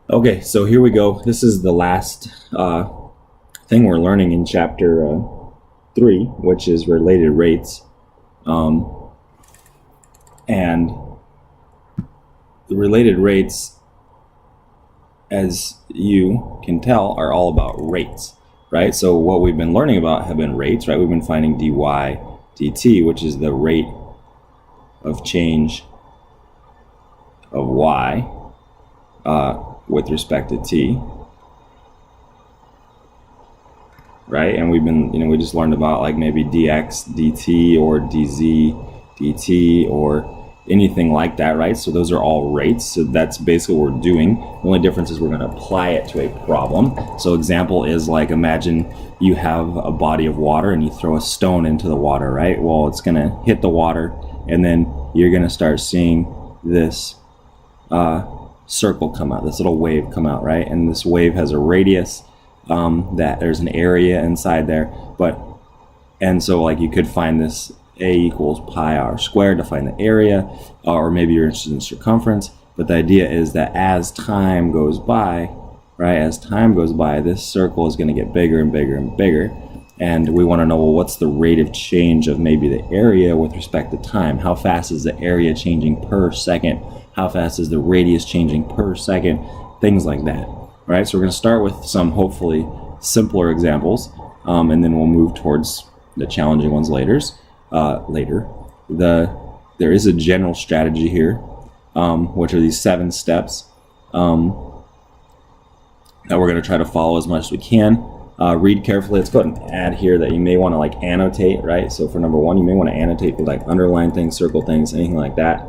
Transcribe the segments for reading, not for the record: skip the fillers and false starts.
Okay, so here we go. This is the last thing we're learning in chapter 3, which is related rates. And the related rates, as you can tell, are all about rates, right? So what we've been learning about have been rates, right? We've been finding dy dt, which is the rate of change of y with respect to t, right? And we've been, we just learned about like maybe dx dt or dz dt or anything like that, right? So those are all rates. So that's basically what we're doing. The only difference is we're going to apply it to a problem. So example is like, imagine you have a body of water and you throw a stone into the water, right? Well, it's going to hit the water and then you're going to start seeing this circle come out, this little wave come out, right? And this wave has a radius, that there's an area inside there, and so like you could find this a equals pi r squared to find the area, or maybe you're interested in circumference. But the idea is that as time goes by, right, as time goes by, this circle is going to get bigger and bigger and bigger. And we want to know, well, what's the rate of change of maybe the area with respect to time? How fast is the area changing per second? How fast is the radius changing per second? Things like that, right? So we're going to start with some hopefully simpler examples, and then we'll move towards the challenging ones later. There is a general strategy here, which are these 7 steps that we're going to try to follow as much as we can. Read carefully. Let's go ahead and add here that you may want to like annotate, right? So for number 1, you may want to annotate, like underline things, circle things, anything like that.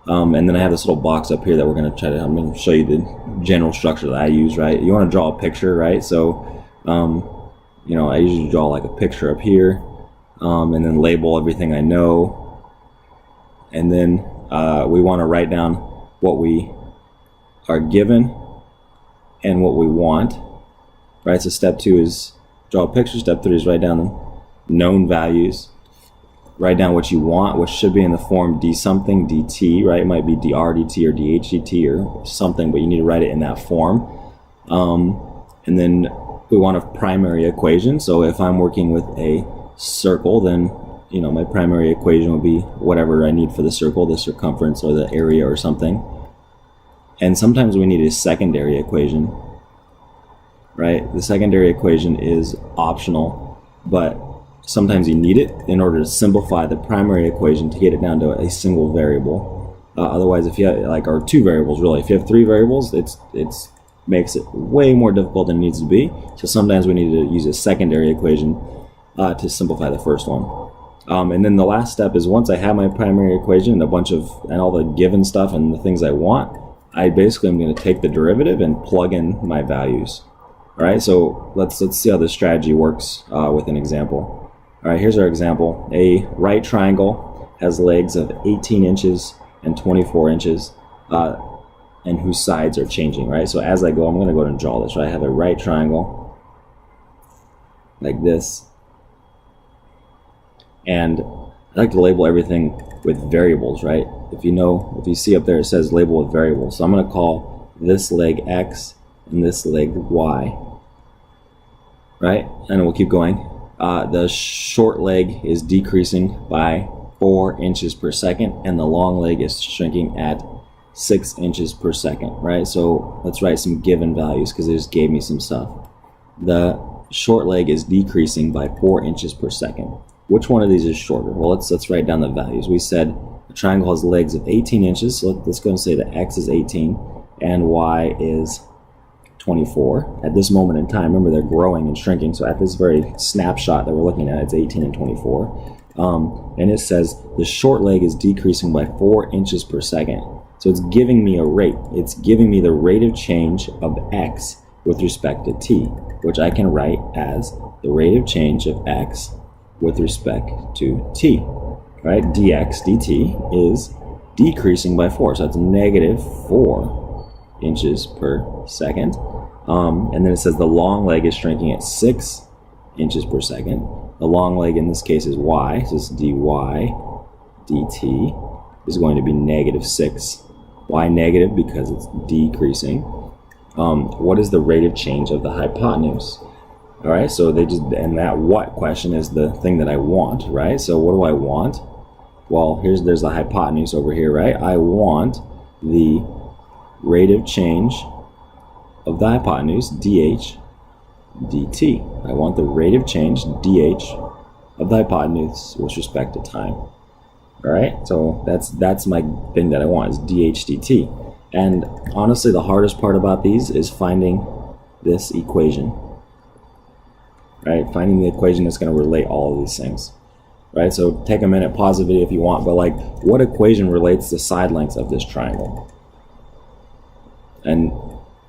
And then I have this little box up here that we're going to I'm going to show you the general structure that I use, right? You want to draw a picture, right? So, I usually draw like a picture up here, and then label everything I know. And then we want to write down what we are given and what we want. Right, so step 2 is draw a picture. Step 3 is write down the known values. Write down what you want, which should be in the form d something dt, right? It might be dr dt or dh dt or something, but you need to write it in that form. And then we want a primary equation. So if I'm working with a circle, then my primary equation would be whatever I need for the circle, the circumference or the area or something. And sometimes we need a secondary equation. Right? The secondary equation is optional, but sometimes you need it in order to simplify the primary equation to get it down to a single variable. Otherwise, if you have or 2 variables, really, if you have 3 variables, it makes it way more difficult than it needs to be. So sometimes we need to use a secondary equation to simplify the first one. And then the last step is, once I have my primary equation and all the given stuff and the things I want, I basically am going to take the derivative and plug in my values. All right, so let's see how this strategy works with an example. All right, here's our example. A right triangle has legs of 18 inches and 24 inches, and whose sides are changing, right? So as I go, I'm going to go ahead and draw this, right? I have a right triangle like this, and I like to label everything with variables, right? If you see up there, it says label with variables. So I'm going to call this leg X and this leg Y, right? And we'll keep going. The short leg is decreasing by 4 inches per second, and the long leg is shrinking at 6 inches per second, right? So let's write some given values because they just gave me some stuff. The short leg is decreasing by 4 inches per second. Which one of these is shorter? Well, let's write down the values. We said the triangle has legs of 18 inches, so let's go and say that X is 18 and Y is 24. At this moment in time, remember, they're growing and shrinking, so at this very snapshot that we're looking at, it's 18 and 24. And it says the short leg is decreasing by 4 inches per second. So it's giving me a rate. It's giving me the rate of change of X with respect to T, which I can write as the rate of change of X with respect to T, right? dx dt is decreasing by 4, so that's negative 4 inches per second. And then it says the long leg is shrinking at 6 inches per second. The long leg in this case is y, so this dy dt is going to be negative 6. Why negative? Because it's decreasing. what is the rate of change of the hypotenuse? All right, so and that what question is the thing that I want, right? So what do I want? Well, there's the hypotenuse over here, right? I want the rate of change of the hypotenuse, dh dt. I want the rate of change, dh, of the hypotenuse with respect to time. All right, so that's my thing that I want, is dh dt. And honestly, the hardest part about these is finding this equation, right? Finding the equation that's going to relate all of these things, right? So take a minute, pause the video if you want, but like, what equation relates the side lengths of this triangle? And,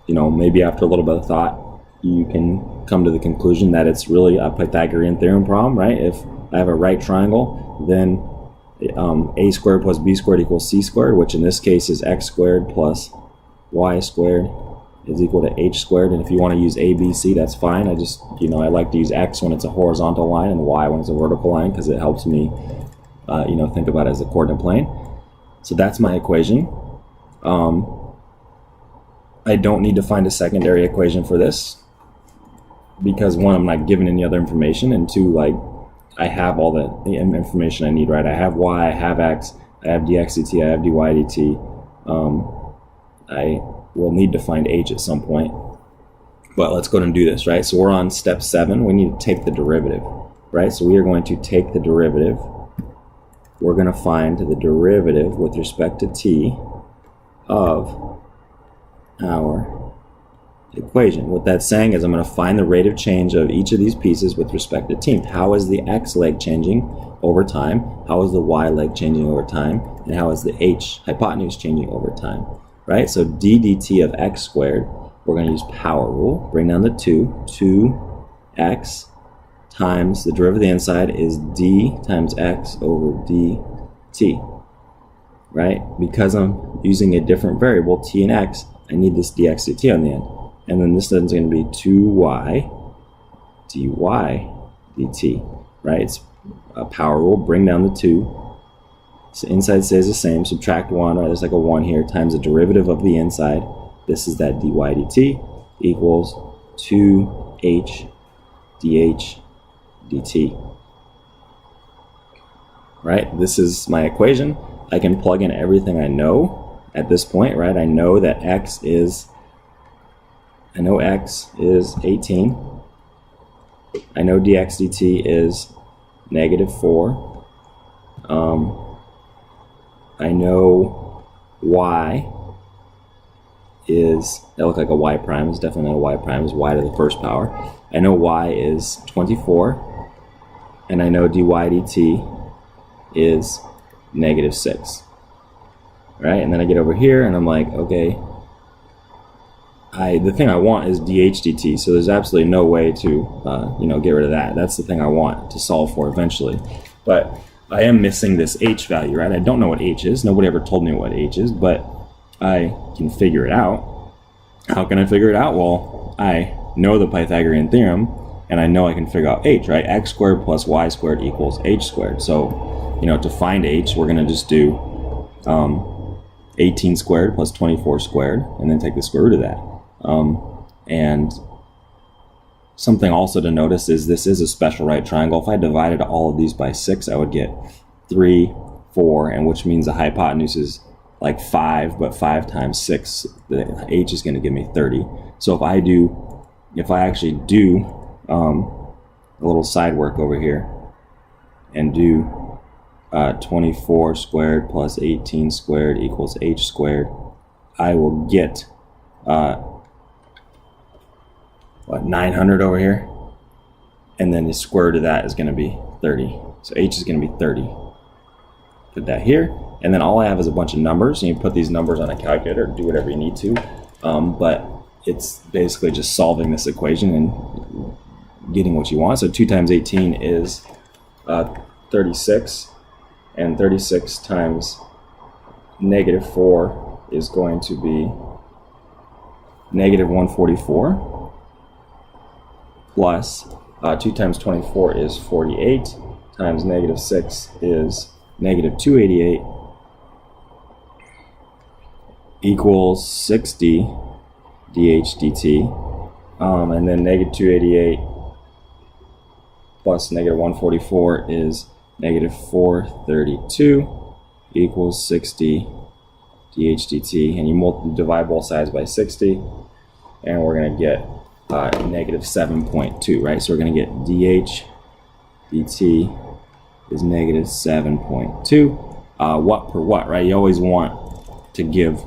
you know, maybe after a little bit of thought, you can come to the conclusion that it's really a Pythagorean theorem problem, right? If I have a right triangle, then a squared plus b squared equals c squared, which in this case is x squared plus y squared is equal to h squared. And if you want to use a, b, c, that's fine. I just, you know, I like to use x when it's a horizontal line and y when it's a vertical line, because it helps me, you know, think about it as a coordinate plane. So that's my equation. I don't need to find a secondary equation for this, because one, I'm not given any other information, and two, like, I have all the information I need, right? I have y, I have x, I have dx dt, I have dy dt. I will need to find h at some point, but let's go ahead and do this, right? So we're on step 7. We need to take the derivative, right? So we are going to take the derivative. We're going to find the derivative with respect to t of our equation. What that's saying is I'm going to find the rate of change of each of these pieces with respect to t. How is the x leg changing over time? How is the y leg changing over time? And how is the h hypotenuse changing over time? Right? So d dt of x squared, we're going to use power rule. Bring down the 2x times the derivative of the inside is d times x over dt. Right? Because I'm using a different variable, t and x, I need this dx dt on the end. And then this is going to be 2y dy dt, right? It's a power rule. Bring down the 2. So inside stays the same. Subtract 1, right? There's like a 1 here, times the derivative of the inside. This is that dy dt equals 2h dh dt. Right? This is my equation. I can plug in everything I know at this point, right? I know that x is 18. I know dx dt is -4. I know y is, that looks like a y prime, it's definitely not a y prime, it's y to the first power. I know y is 24, and I know dy dt is -6. Right, and then I get over here and I'm like, okay, the thing I want is dh dt, so there's absolutely no way to you know, get rid of that. That's the thing I want to solve for eventually. But I am missing this h value, right? I don't know what h is. Nobody ever told me what h is, but I can figure it out. How can I figure it out? Well, I know the Pythagorean theorem, and I know I can figure out h, right? X squared plus y squared equals h squared. So, you know, to find h, we're going to just do 18 squared plus 24 squared, and then take the square root of that. And something also to notice is this is a special right triangle. If I divided all of these by 6, I would get 3, 4, and which means the hypotenuse is like 5, but 5 times 6, the h is going to give me 30. So if I actually do a little side work over here and do 24 squared plus 18 squared equals h squared, I will get 900 over here, and then the square root of that is going to be 30. So h is going to be 30. Put that here, and then all I have is a bunch of numbers, and you put these numbers on a calculator, do whatever you need to, but it's basically just solving this equation and getting what you want. So 2 times 18 is 36, and 36 times -4 is going to be -144. Plus 2 times 24 is 48, times -6 is -288, equals 60 dH dt. And then negative 288 plus negative 144 is negative 432 equals 60 dH dt. And you divide both sides by 60, and we're going to get negative 7.2, right? So we're going to get dH dt is negative 7.2. What per what, right? You always want to give,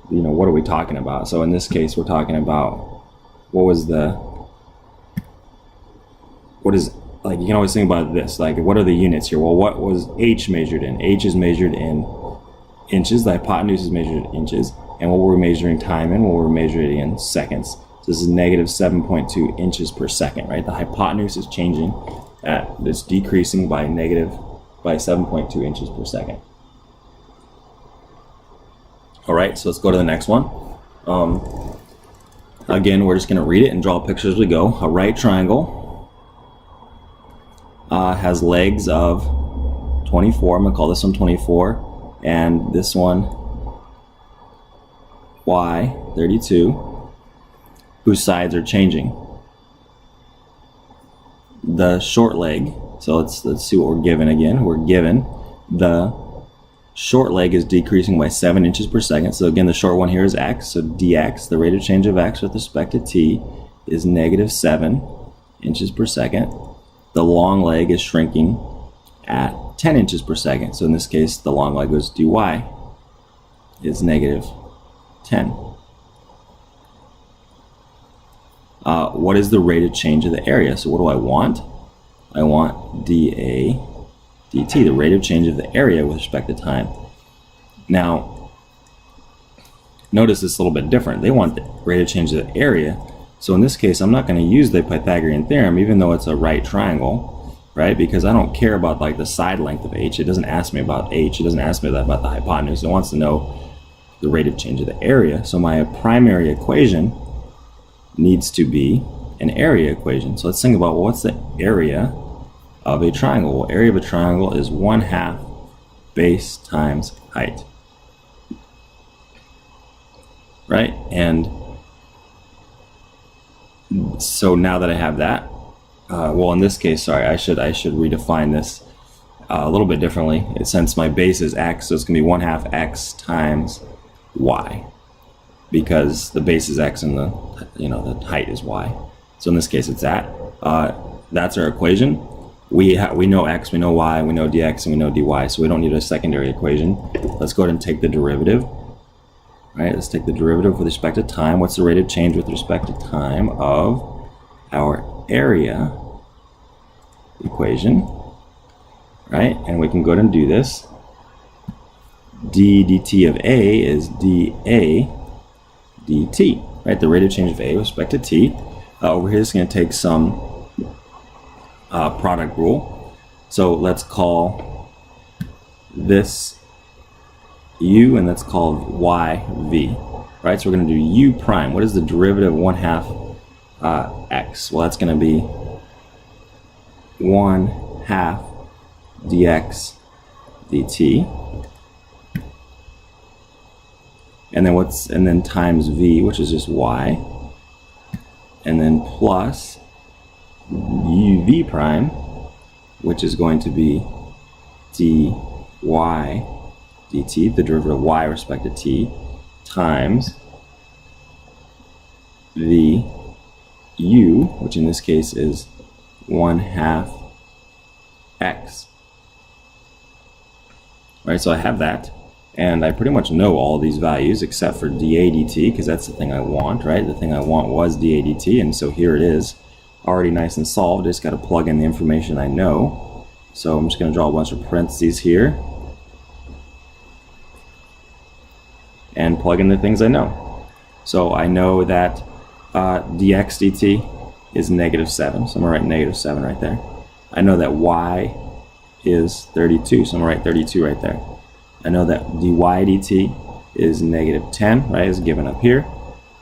what are we talking about? So in this case, we're talking about what is, like, you can always think about this, like, what are the units here? Well, what was H measured in? H is measured in inches, the hypotenuse is measured in inches, and what we're measuring time in, we're measuring in seconds. So this is negative 7.2 inches per second, right? The hypotenuse is changing it's decreasing by 7.2 inches per second. All right, so let's go to the next one. Again, we're just going to read it and draw pictures as we go. A right triangle has legs of 24. I'm going to call this one 24, and this one y 32, whose sides are changing. The short leg, so let's see what we're given again. We're given the short leg is decreasing by 7 inches per second. So again, the short one here is x. So dx, the rate of change of x with respect to t, is negative 7 inches per second. The long leg is shrinking at 10 inches per second. So in this case, the long leg goes dy is negative 10. What is the rate of change of the area? So what do I want? I want dA dt, the rate of change of the area with respect to time. Now, notice it's a little bit different. They want the rate of change of the area. So in this case, I'm not going to use the Pythagorean theorem, even though it's a right triangle, right? Because I don't care about like the side length of h. It doesn't ask me about h. It doesn't ask me about the hypotenuse. It wants to know the rate of change of the area. So my primary equation needs to be an area equation. So let's think about, well, what's the area of a triangle? Well, area of a triangle is 1/2 base times height, right? And so now that I have that, well, in this case, sorry, I should redefine this a little bit differently. Since my base is x, so it's going to be 1/2 x times y, because the base is x and the height is y. So in this case, it's that. That's our equation. We know x, we know y, we know dx, and we know dy, so we don't need a secondary equation. Let's go ahead and take the derivative. All right, let's take the derivative with respect to time. What's the rate of change with respect to time of our area equation? Right, and we can go ahead and do this. d dt of a is dA dt, right? The rate of change of a with respect to t. Over here, it's going to take some product rule. So let's call this u, and let's call y v, right? So we're going to do u prime. What is the derivative of 1/2 x? Well, that's going to be 1/2 dx dt. And then times v, which is just y, and then plus uv prime, which is going to be dy dt, the derivative of y with respect to t, times the u, which in this case is 1/2 x. Right, so I have that. And I pretty much know all these values except for dA dt, because that's the thing I want, right? The thing I want was dA dt, and so here it is, already nice and solved. Just got to plug in the information I know. So I'm just going to draw a bunch of parentheses here and plug in the things I know. So I know that dx dt is -7, so I'm going to write -7 right there. I know that y is 32, so I'm going to write 32 right there. I know that dy dt is -10, right, is given up here.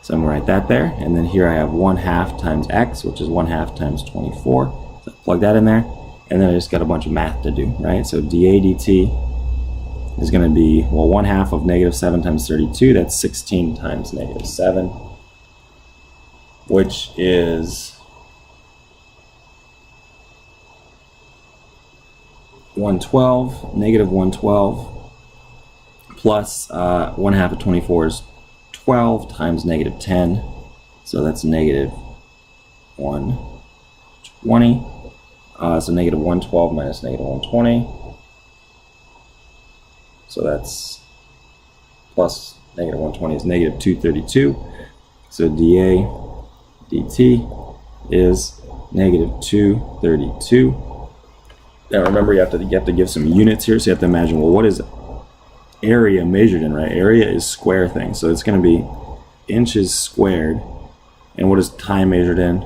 So I'm going to write that there. And then here I have 1/2 times x, which is 1/2 times 24. So plug that in there. And then I just got a bunch of math to do, right? So dA dt is going to be, well, 1/2 of -7 times 32. That's 16 times -7. which is 112, negative 112, plus 1 half of 24 is 12 times negative 10. So that's negative 120. So negative 112 minus negative 120. So that's plus negative 120 is negative 232. So dA dt is negative 232. Now remember, you have to give some units here. So you have to imagine, well, what is area measured in, right? Area is square thing. So it's going to be inches squared. And what is time measured in?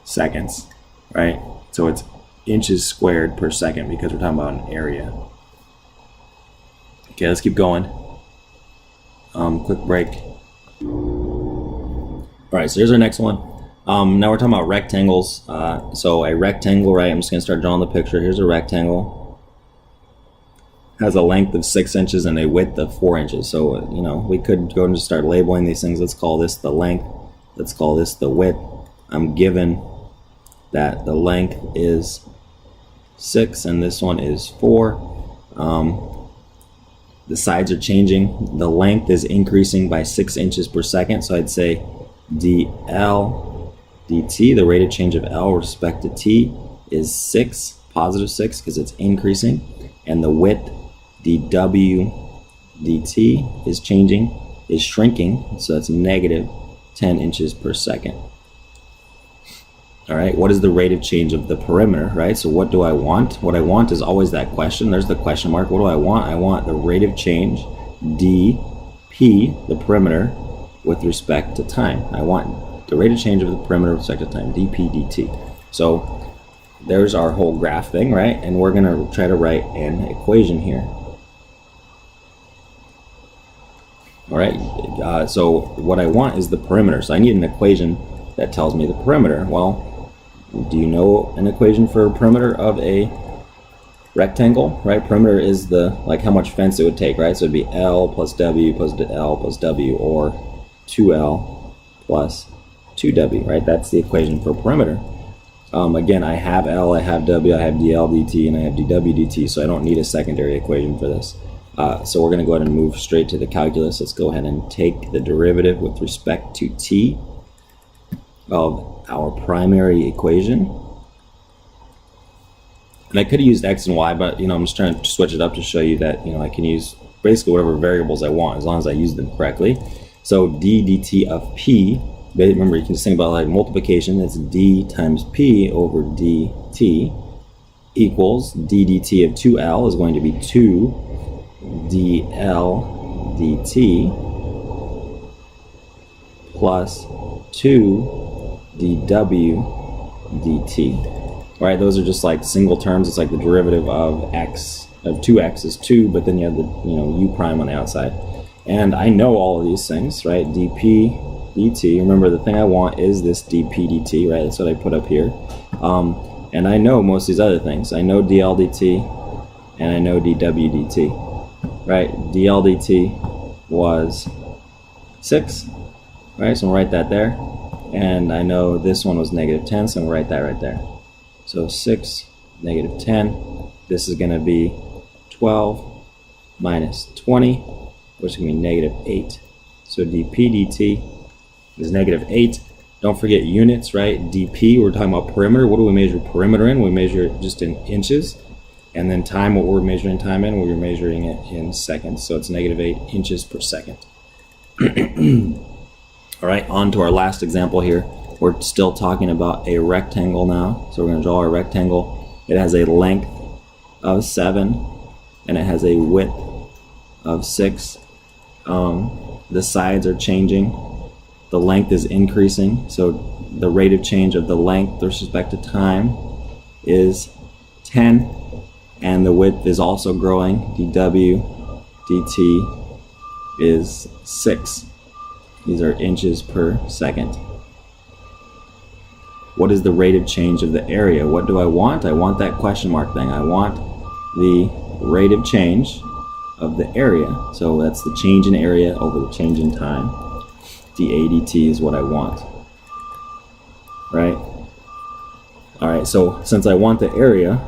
Seconds, right? So it's inches squared per second because we're talking about an area. Okay, let's keep going. Quick break. All right, so here's our next one. Now we're talking about rectangles. So a rectangle, right? I'm just going to start drawing the picture. Here's a rectangle. Has a length of 6 inches and a width of 4 inches. So, we could go and just start labeling these things. Let's call this the length. Let's call this the width. I'm given that the length is 6 and this one is 4. The sides are changing. The length is increasing by 6 inches per second. So I'd say dl dt, the rate of change of L with respect to t, is 6, positive 6, because it's increasing. And the width, dw dt, is shrinking. So that's negative 10 inches per second. All right, what is the rate of change of the perimeter, right? So what do I want? What I want is always that question. There's the question mark. What do I want? I want the rate of change, dp, the perimeter, with respect to time. I want the rate of change of the perimeter with respect to time, dp dt. So there's our whole graph thing, right? And we're going to try to write an equation here. All right, so what I want is the perimeter. So I need an equation that tells me the perimeter. Well, do you know an equation for perimeter of a rectangle, right? Perimeter is like how much fence it would take, right? So it'd be L plus W plus L plus W, or 2L plus 2W, right? That's the equation for perimeter. Again, I have L, I have W, I have dL dt, and I have dW dt, so I don't need a secondary equation for this. So we're going to go ahead and move straight to the calculus. Let's go ahead and take the derivative with respect to t of our primary equation. And I could have used x and y, but I'm just trying to switch it up to show you that I can use basically whatever variables I want as long as I use them correctly. So d dt of p, remember, you can just think about like multiplication. It's d times p over dt equals d dt of 2l is going to be 2 dl dt plus 2 dw dt. All right, those are just like single terms. It's like the derivative of x, of 2x is 2, but then you have the u prime on the outside. And I know all of these things, right? dp dt. Remember, the thing I want is this dp dt, right? That's what I put up here. And I know most of these other things. I know dl dt and I know dw dt, right? dl dt was 6, right? So I'm gonna write that there. And I know this one was negative 10, so I'm going to write that right there. So 6, negative 10. This is going to be 12 minus 20, which is going to be negative 8. So dp dt is negative 8. Don't forget units, right? dp, we're talking about perimeter. What do we measure perimeter in? We measure it just in inches. And then time, what we're measuring time in, we're measuring it in seconds. So it's negative 8 inches per second. All right, on to our last example here. We're still talking about a rectangle now. So we're going to draw a rectangle. It has a length of 7 and it has a width of 6. The sides are changing. The length is increasing. So the rate of change of the length with respect to time is 10. And the width is also growing. dw dt is 6. These are inches per second. What is the rate of change of the area? What do I want? I want that question mark thing. I want the rate of change of the area. So that's the change in area over the change in time. dA dt is what I want. right? All right, so since I want the area,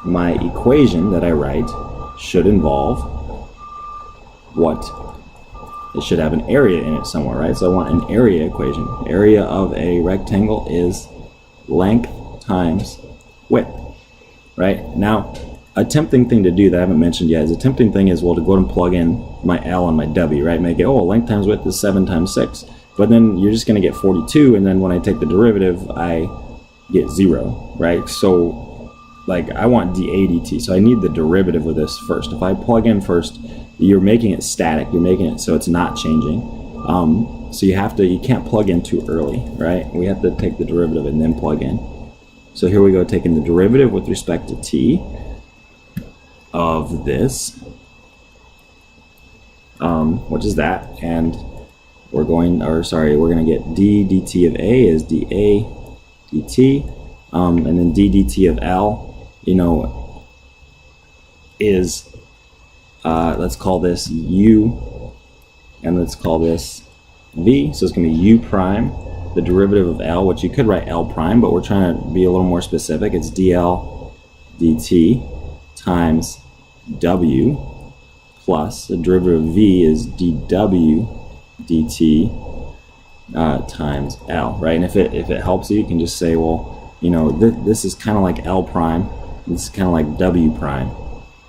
my equation that I write should involve what? It should have an area in it somewhere, right? So I want an area equation. Area of a rectangle is length times width, right? Now, a tempting thing to do that I haven't mentioned yet is a tempting thing is, well, to go ahead and plug in my L and my W, right? Make it, oh, length times width is 7 times 6. But then you're just going to get 42, and then when I take the derivative, I get 0, right? So, like, I want dA dt, so I need the derivative of this first. If I plug in first, you're making it static. You're making it so it's not changing. So you can't plug in too early, right? We have to take the derivative and then plug in. So here we go, taking the derivative with respect to t of this, which is that, and we're going to get d dt of a is dA dt, and then d dt of L, is, let's call this u, and let's call this v, so it's going to be u prime, the derivative of L, which you could write L prime, but we're trying to be a little more specific. It's dL dt times w plus the derivative of v is dw dt times L, right? And if it helps you can just say, well, this is kind of like L prime, this is kind of like W prime.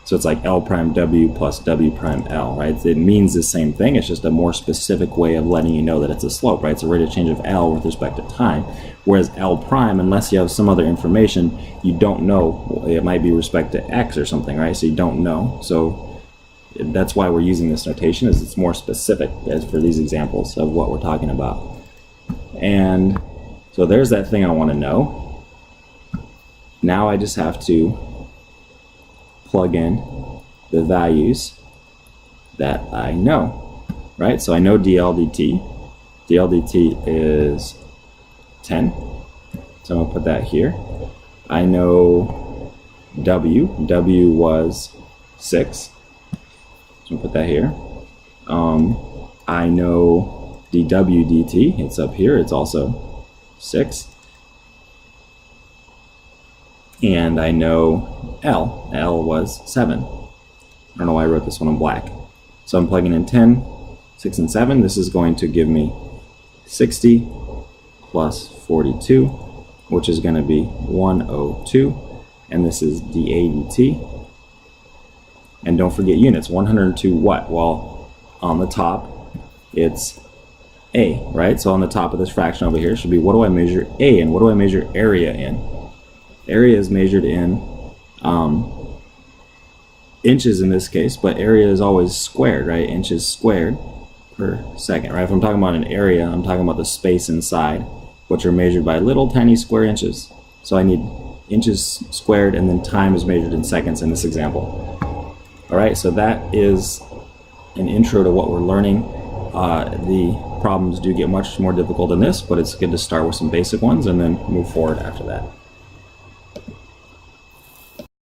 So it's like L prime W plus W prime L, right? It means the same thing. It's just a more specific way of letting you know that it's a slope, right? It's a rate of change of L with respect to time. Whereas L prime, unless you have some other information, you don't know. It might be respect to X or something, right? So you don't know. So that's why we're using this notation, is it's more specific as for these examples of what we're talking about. And so there's that thing I want to know. Now I just have to plug in the values that I know, right? So I know dL dt. dL dt is 10. So I'm going to put that here. I know W. W was 6. So I'm going to put that here. I know dW dt. It's up here. It's also 6. And I know L. L was 7. I don't know why I wrote this one in black. So I'm plugging in 10, 6, and 7. This is going to give me 60 plus 42, which is going to be 102. And this is dA dt. And don't forget units. 102 what? Well, on the top, it's A, right? So on the top of this fraction over here should be, what do I measure A in? What do I measure area in? Area is measured in inches in this case, but area is always squared, right? Inches squared per second, right? If I'm talking about an area, I'm talking about the space inside, which are measured by little tiny square inches. So I need inches squared, and then time is measured in seconds in this example. All right, so that is an intro to what we're learning. The problems do get much more difficult than this, but it's good to start with some basic ones and then move forward after that.